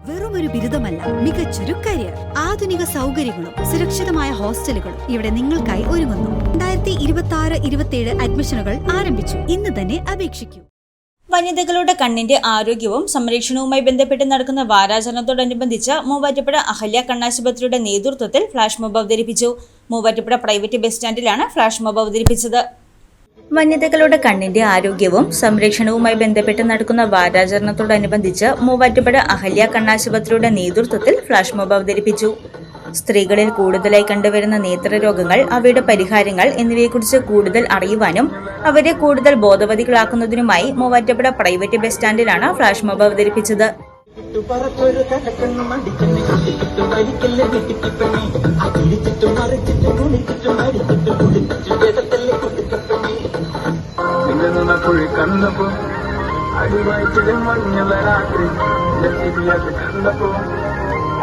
വെറുമൊരു ബിരുദമല്ല, മികച്ചൊരു കരിയർ. ആധുനിക സൗകര്യങ്ങളും സുരക്ഷിതമായ ഹോസ്റ്റലുകളും ഇവിടെ നിങ്ങൾക്കായി ഒരുങ്ങുന്നു. 2026-27 അഡ്മിഷനുകൾ ആരംഭിച്ചു. ഇന്ന് തന്നെ അപേക്ഷിക്കൂ. വനിതകളുടെ കണ്ണിന്റെ ആരോഗ്യവും സംരക്ഷണവുമായി ബന്ധപ്പെട്ട് നടക്കുന്ന വാരാചരണത്തോടനുബന്ധിച്ച് മൂവാറ്റുപുഴ അഹല്യ കണ്ണാശുപത്രിയുടെ നേതൃത്വത്തിൽ ഫ്ലാഷ് മോബ് അവതരിപ്പിച്ചു. മൂവാറ്റുപുഴ പ്രൈവറ്റ് ബസ് സ്റ്റാൻഡിലാണ് ഫ്ലാഷ് മോബ് അവതരിപ്പിച്ചത്. വനിതകളുടെ കണ്ണിന്റെ ആരോഗ്യവും സംരക്ഷണവുമായി ബന്ധപ്പെട്ട് നടക്കുന്ന വാരാചരണത്തോടനുബന്ധിച്ച് മൂവാറ്റുപുഴ അഹല്യ കണ്ണാശുപത്രിയുടെ നേതൃത്വത്തിൽ ഫ്ലാഷ് മോബ് അവതരിപ്പിച്ചു. സ്ത്രീകളിൽ കൂടുതലായി കണ്ടുവരുന്ന നേത്രരോഗങ്ങൾ, അവയുടെ പരിഹാരങ്ങൾ എന്നിവയെക്കുറിച്ച് കൂടുതൽ അറിയുവാനും അവരെ കൂടുതൽ ബോധവതികളാക്കുന്നതിനുമായി മൂവാറ്റുപുഴ പ്രൈവറ്റ് ബസ് സ്റ്റാൻഡിലാണ് ഫ്ലാഷ് മോബ് അവതരിപ്പിച്ചത്.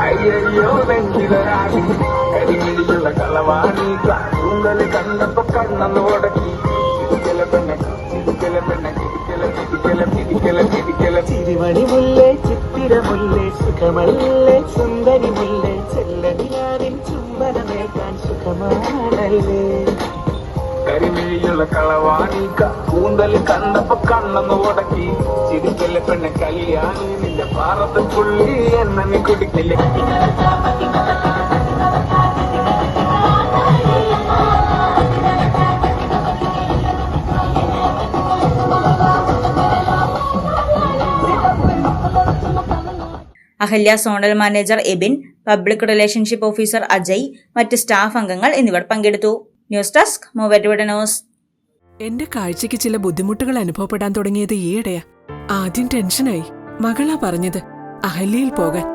അയ്യോ നെഞ്ചിലൊരാടി കരിമിഴിയുള്ള കളവാണി കൂന്തൽ കണ്ടപ്പോ കണ്ണെന്ന് ഉടക്കി ചിരിമണി മുല്ലേ ചിത്തിരമുല്ലേ സുഖമല്ലേ സുന്ദരി മുല്ലേ ചെല്ലനിലാവിൻ ചുംബനമേൽക്കാൻ സുഖമാണല്ലേ കരിമിഴിയുള്ള കളവാണി കൂന്തൽ കണ്ടപ്പോ കണ്ണെന്ന് ഉടക്കി ചിരിക്കല്ലേ പെണ്ണെ കല്യാണി നിന്റെ പാറത്ത് പുള്ളി എന്നെ കുടിക്കില്ലേ. Ahalya zonal manager Ebin, public relationship officer Ajay, മറ്റ് സ്റ്റാഫ് അംഗങ്ങൾ എന്നിവർ പങ്കെടുത്തു. News desk Muvattupuzha news. എന്റെ കാഴ്ചയ്ക്ക് ചില ബുദ്ധിമുട്ടുകൾ അനുഭവപ്പെടാൻ തുടങ്ങിയത് ഈയിടെയാ. ആദ്യം ടെൻഷനായി. മകളാ പറഞ്ഞത് അഹല്യയിൽ പോകാൻ.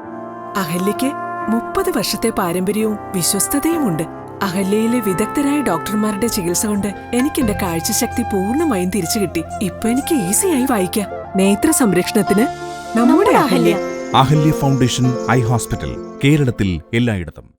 അഹല്യയ്ക്ക് 30 വർഷത്തെ പാരമ്പര്യവും വിശ്വസ്തതയുമുണ്ട്. അഹല്യയിലെ വിദഗ്ധരായ ഡോക്ടർമാരുടെ ചികിത്സ കൊണ്ട് എനിക്ക് എന്റെ കാഴ്ചശക്തി പൂർണ്ണമായും തിരിച്ചു കിട്ടി. ഇപ്പൊ എനിക്ക് ഈസിയായി വായിക്കാം. നേത്ര സംരക്ഷണത്തിന് നമ്മുടെ Ahalya. Ahalya foundation eye hospital, കേരളത്തിൽ എല്ലായിടത്തും.